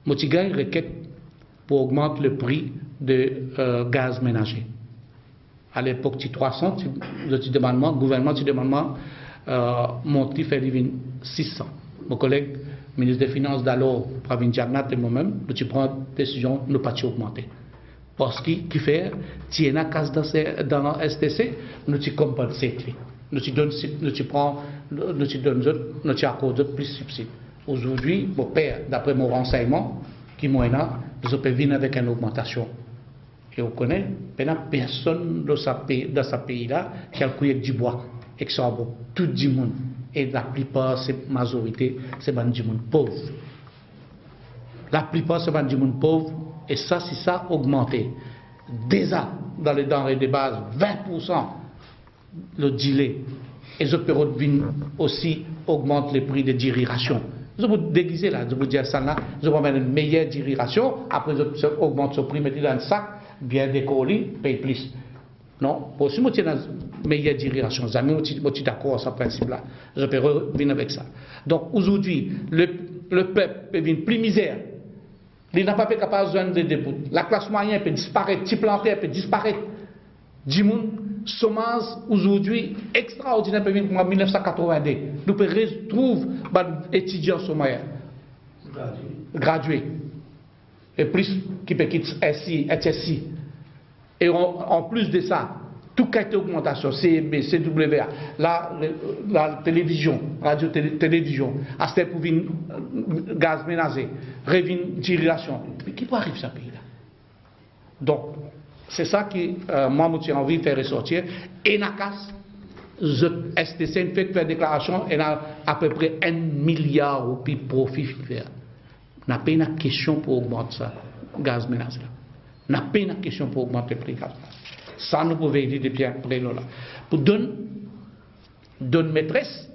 Speaker 2: je gagne une requête pour augmenter le prix de gaz ménager. À l'époque, tu 300, tu demandes, le gouvernement, tu demandes, mon prix fait 600. Mon collègue, ministre des Finances d'alors, Pravin Jagnat et moi-même, tu prends une décision de ne pas augmenter. Parce qu'il fait, tu es dans le STC, nous te compensons. Nous te donnons, nous te accordons plus de subsides. Aujourd'hui, mon père, d'après mon renseignement, qui m'a je peux venir avec une augmentation. Et on connaît, personne dans ce pays-là qui a le couille du bois, et que ça va tout le monde. Et la plupart, c'est majorité, c'est du monde pauvre. La plupart, c'est du monde pauvre. Et ça, si ça augmenté, déjà dans les denrées de base, 20% le delay. Et je peux aussi augmenter les prix des dirigeations. Je vous déguiser là, je vous dire ça là, je vais mettre une meilleure dirigeation, après je augmente ce prix, mettez dans un sac, bien décollé, paye plus. Non, aussi moi je dans une meilleure dirigeation, je suis d'accord à ce principe-là. Je peux revenir avec ça. Donc aujourd'hui, le peuple peut venir plus misère. Il n'a pas été capable de de dépôt. La classe moyenne peut disparaître, petit plantaire peut disparaître. Du monde, chômage aujourd'hui extraordinaire, peut venir en 1982. Nous pouvons retrouver des étudiants sommaires, gradués, et plus qui peut quitter SI, HSI. Et en plus de ça, tout cas augmentation, CMB, CWA, la télévision, radio-télévision, à ce pour venir gaz ménager, revient d'irrigation. Mais qui peut arriver à ce pays-là? Donc, c'est ça que moi, j'ai envie de faire ressortir. Et NACAS, STC, une fait faire déclaration, et a à peu près 1 milliard de profit faire. On n'a pas une question pour augmenter ça, gaz ménager. On n'a pas une question pour augmenter le prix gaz ménager. Ça, nous pouvons aider depuis après là. Pour donner maîtresse,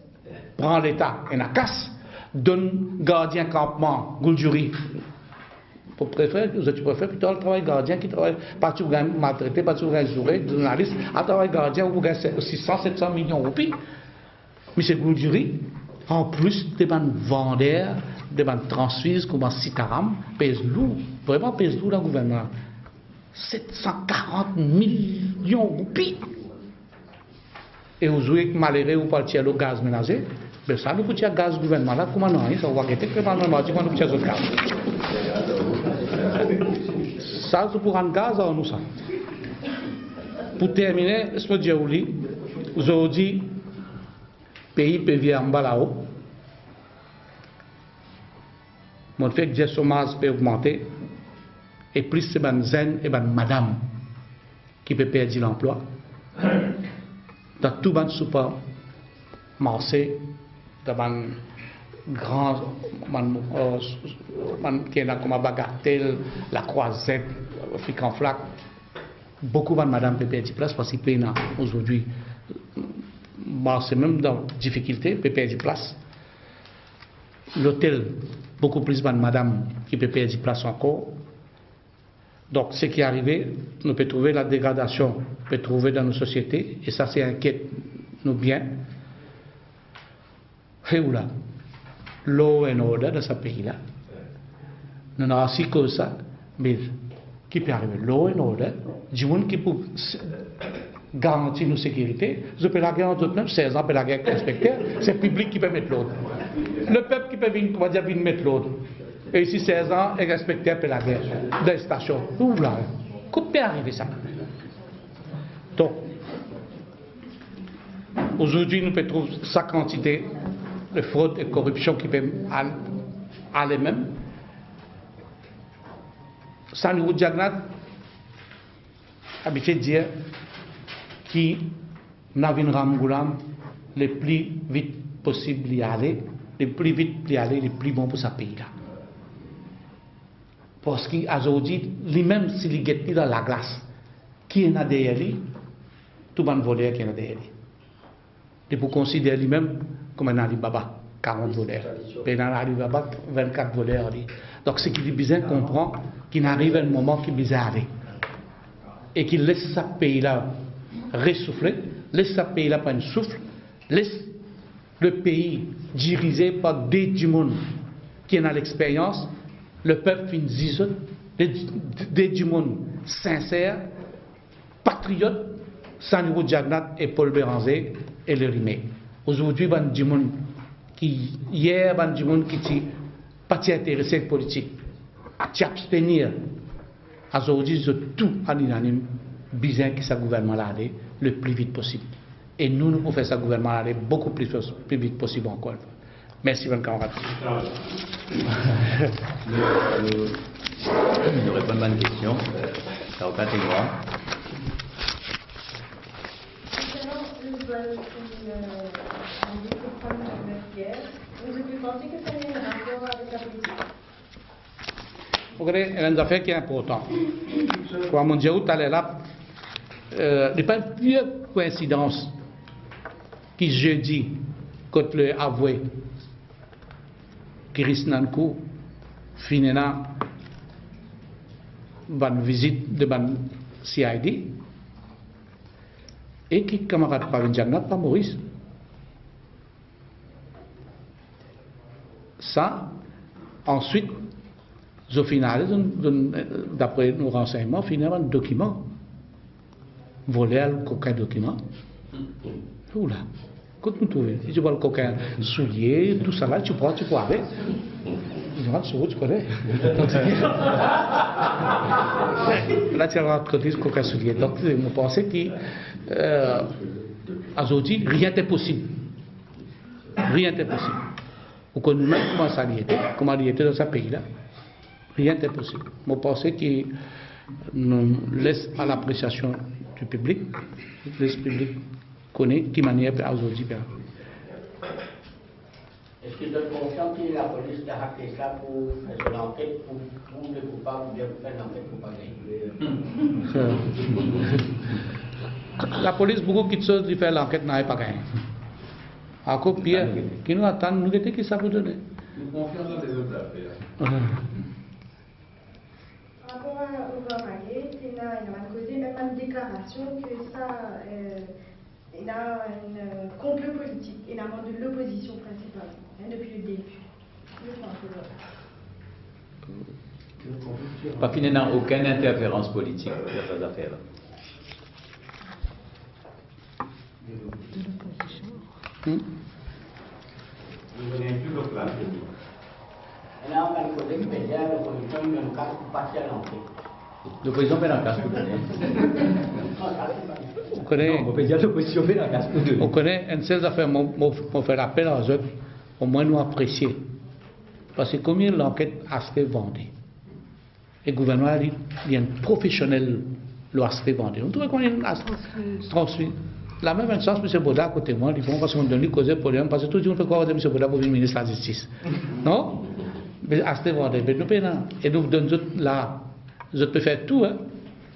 Speaker 2: prend l'État et la casse, donne gardien campement, Gouldjuri. Pour préférer, tu préfères plutôt le travail gardien qui travaille, pas tout maltraité, pas tout journaliste, journaliste, à travail gardien, vous gagnez 600, 700 millions de roupies. Mais c'est Gouldjuri, en plus, des bandes vendeurs, des bandes transfuses, comme en Sitaram, pèse lourd, vraiment pèse lourd dans le gouvernement. 740 millions de roupies. Et aujourd'hui, malheureux, vous partez au gaz ménager, mais ça, nous pouvons gaz gouvernement là, comment non, ça va guetter que normalement, tu vas nous faire le gaz. Ça, c'est pour un gaz à nous, ça. Pour terminer, je peux dire aujourd'hui, le pays peut vivre en bas là-haut. Mon fait que le chômage peut augmenter. Et plus c'est ben zen et ben madame qui peut perdre l'emploi. Dans tout le supermarché, dans le grand qui est là comme Bagatelle, la Croisette, Fric en Flac, beaucoup de madame peut perdre place parce qu'ils payent aujourd'hui. C'est même dans difficulté, peut perdre place. L'hôtel, beaucoup plus de madame qui peut perdre place encore. Donc, ce qui est arrivé, nous pouvons trouver la dégradation, nous pouvons trouver dans nos sociétés, et ça, c'est inquiète nous bien. Et où là, law and order dans ce pays-là, nous n'avons aussi que ça, mais qui peut arriver? Law and order, du monde qui peut garantir nos sécurité, je peux la guerre en 16 ans, peut la guerre avec l'inspecteur, c'est le public qui peut mettre l'ordre. Le peuple qui peut venir mettre l'ordre. Et ici, 16 ans, et respecté un peu la guerre des stations. Oula, comment peut arriver ça? Donc, aujourd'hui, nous pouvons trouver sa quantité de fraude et corruption qui peut aller même. Ça nous dit habitué de dire qui n'a vu Ramgoulam le plus vite possible y aller, le plus vite y aller, le plus bon pour ce pays-là. Parce qu'aujourd'hui, lui-même, s'il est dans la glace, qui est derrière lui, tout le monde voleur qui est derrière lui. Il faut considérer lui-même comme un Alibaba, 40 voleurs. Et dans Alibaba, 24 voleurs. Donc, ce qu'il est besoin de comprendre, qu'il arrive à un moment qui est besoin d'aller. Et qu'il laisse ce pays-là ressouffler, laisse ce pays-là prendre un souffle, laisse le pays dirigé par des monde qui ont l'expérience. Le peuple finit des monde sincères, patriotes, Saniro Diagnat et Paul Béranger et le Rimé. Aujourd'hui, il y a monde qui, hier, il y a monde qui n'ont pas intéressé à la politique, à s'abstenir. Aujourd'hui, tout en unanime, besoin que ce gouvernement-là aille le plus vite possible. Et nous pouvons faire ce gouvernement aller beaucoup plus vite possible encore. Merci, mon camarade.
Speaker 1: Nous répondons à une question. Ça va pas moi.
Speaker 3: Concernant le vol vous pensez que ça a un rapport avec la politique?
Speaker 2: Vous voyez, il y a une affaire qui est importante. Comme on dit tout à l'heure, il n'y a pas une coïncidence qui jeudi, quand le avoué Kirisnankou finira une visite de la CID et qui camarade pas Jagnat, pas Maurice. Ça, ensuite, au final, d'après nos renseignements, finalement, un document volé aucun document. Oula. Quand nous trouvons, si tu vois le coquin soulier, tout ça là, tu prends, tu peux avec. Tu connais. Là, tu as rencontré ce coquin soulier. Donc, je pensais qu'aujourd'hui, rien n'est possible. Rien n'est possible. Pour que nous-mêmes, comment il était dans ce pays-là, rien n'est possible. Je pensais qu'il nous laisse à l'appréciation du public, le public connaît qui manière aujourd'hui.
Speaker 4: Est-ce que vous êtes conscient que la police a raté ça pour faire son enquête pour le coupable ou bien pour faire l'enquête pour pas gagner?
Speaker 2: La police, beaucoup de choses, de faire l'enquête, n'a pas gagné. Encore pire, qui nous attend, nous étions qui ça vous donner.
Speaker 5: Nous confions dans les autres affaires.
Speaker 3: Par rapport au Guamaré, il a causé même une déclaration que ça. Il a un complot politique, énormément de l'opposition principalement, depuis le début.
Speaker 1: Parce qu'il n'y a aucune interférence politique dans ces affaires-là.
Speaker 5: Vous venez plus de place.
Speaker 4: Et là, on a le côté média, l'opposition, il y a un cas partiel en fait.
Speaker 1: L'opposition fait la casse pour donner.
Speaker 2: On connaît,
Speaker 1: On peut dire l'opposition fait la casse pour donner.
Speaker 2: on connaît une seule affaire, on fait appel à eux, au moins nous apprécier. Parce que combien l'enquête a été vendue? Et le gouvernement a dit, il y a un professionnel qui a été vendu. On trouve qu'on est transmis. La même instance, M. Boda à côté de moi, il dit, bon, parce qu'on donne lui causer pour lui, parce que tout le monde fait quoi M. Boda pour devenir ministre de la Justice. Non? Mais a été vendu. Mais nous payons. Et nous donnons là, je peux faire tout, hein.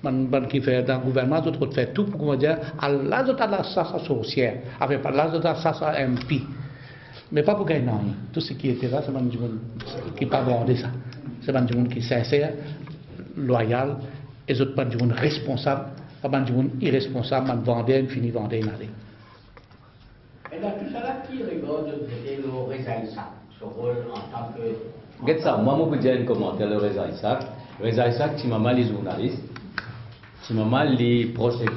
Speaker 2: Man qui fait dans le gouvernement, d'autres peuvent faire tout pour qu'on dire, à là, d'autres à la sasa sorcière, enfin, pas là, d'autres à la sasa MP. Mais pas pour gagner, non. Tout ce qui était là, c'est du monde qui n'a pas vendu ça. C'est du monde qui est sincère, loyal, et d'autres pas du monde responsable, pas du monde irresponsable, man vendait, fini vendait, allait.
Speaker 4: Et dans tout ça, là, qui regarde le Reza ce rôle en tant que.
Speaker 1: Regarde ça, moi, je peux dire un commentaire le Reza Isaac. Reza Isaac, tu m'as mal les journalistes, tu m'as mal les proches avec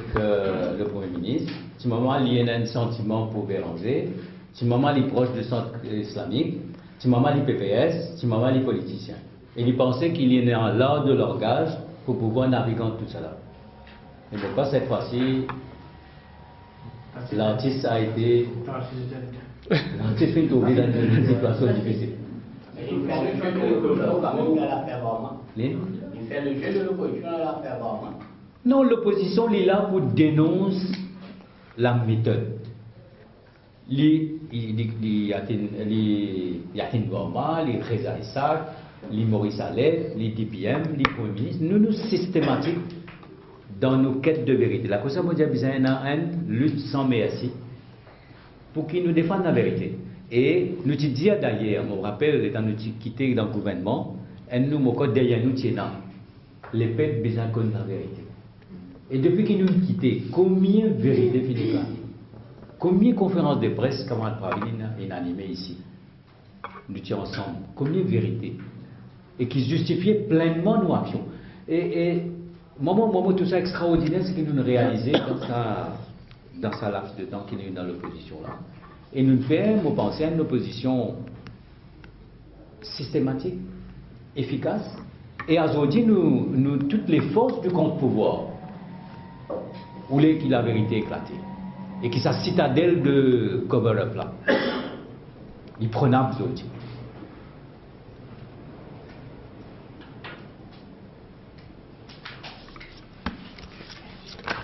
Speaker 1: le Premier ministre, tu m'as mal lié un sentiment pour Béranger, tu m'as mal les proches du centre islamique, tu m'as mal les PPS, tu m'as mal les politiciens. Et ils pensaient qu'il y en a l'art de leur gage pour pouvoir naviguer dans tout cela. Et donc, pas cette fois-ci, l'artiste a été. L'artiste fait tomber dans une situation difficile.
Speaker 4: Mais il fait le jeu de l'opposition quand même dans l'affaire Barman.
Speaker 1: Les?
Speaker 4: Il fait le jeu de l'opposition dans l'affaire Barman.
Speaker 1: Non, l'opposition est là pour dénoncer la méthode. Les Yatin Gorma, les Reza Isaac, les Maurice Alef, les DPM, les Premiers ministres, nous systématiques dans nos quêtes de vérité. La Cosa mondiale a une lutte sans merci pour qu'ils nous défendent la vérité. Et nous te disons d'ailleurs, je me rappelle, étant nous quitté dans le gouvernement, et nous, mon code derrière nous, les peuples besoin de la vérité. Et depuis qu'ils nous ont quittés, combien de vérités finissent? Combien de conférences de presse, camarade Pravine, est animé ici? Nous étions ensemble. Combien de vérités? Et qui justifiaient pleinement nos actions. Et moment tout ça extraordinaire, c'est que nous réalisons dans sa laps de temps qu'il est dans l'opposition là. Et nous faisons penser à une opposition systématique, efficace. Et aujourd'hui, nous toutes les forces du contre-pouvoir voulaient que la vérité éclate. Et que sa citadelle de cover-up là, il prenait aujourd'hui.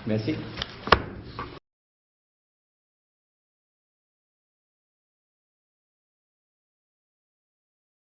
Speaker 1: Merci.